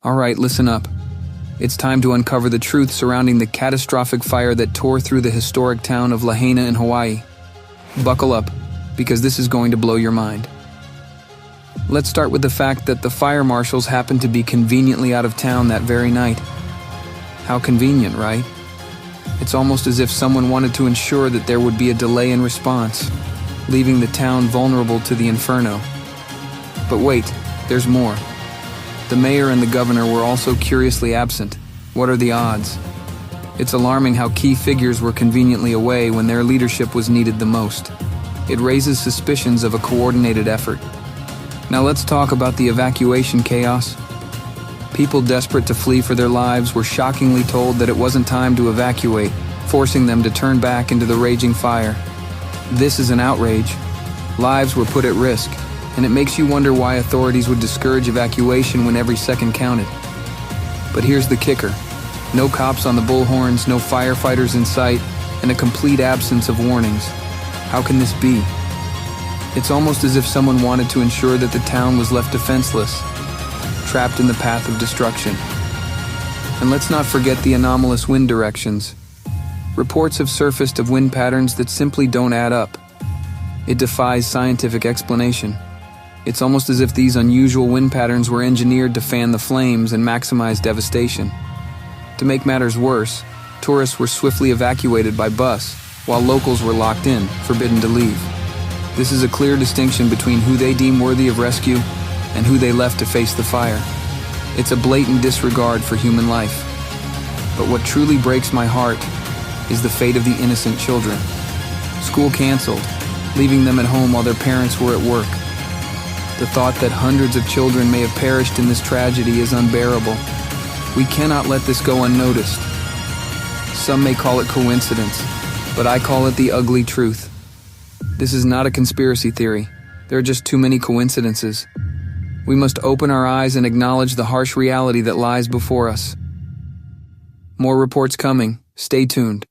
Alright, listen up. It's time to uncover the truth surrounding the catastrophic fire that tore through the historic town of Lahaina in Hawaii. Buckle up, because this is going to blow your mind. Let's start with the fact that the fire marshals happened to be conveniently out of town that very night. How convenient, right? It's almost as if someone wanted to ensure that there would be a delay in response, leaving the town vulnerable to the inferno. But wait, there's more. The mayor and the governor were also curiously absent. What are the odds? It's alarming how key figures were conveniently away when their leadership was needed the most. It raises suspicions of a coordinated effort. Now let's talk about the evacuation chaos. People desperate to flee for their lives were shockingly told that it wasn't time to evacuate, forcing them to turn back into the raging fire. This is an outrage. Lives were put at risk, and it makes you wonder why authorities would discourage evacuation when every second counted. But here's the kicker. No cops on the bullhorns, no firefighters in sight, and a complete absence of warnings. How can this be? It's almost as if someone wanted to ensure that the town was left defenseless, trapped in the path of destruction. And let's not forget the anomalous wind directions. Reports have surfaced of wind patterns that simply don't add up. It defies scientific explanation. It's almost as if these unusual wind patterns were engineered to fan the flames and maximize devastation. To make matters worse, tourists were swiftly evacuated by bus, while locals were locked in, forbidden to leave. This is a clear distinction between who they deem worthy of rescue and who they left to face the fire. It's a blatant disregard for human life. But what truly breaks my heart is the fate of the innocent children. School canceled, leaving them at home while their parents were at work. The thought that hundreds of children may have perished in this tragedy is unbearable. We cannot let this go unnoticed. Some may call it coincidence, but I call it the ugly truth. This is not a conspiracy theory. There are just too many coincidences. We must open our eyes and acknowledge the harsh reality that lies before us. More reports coming. Stay tuned.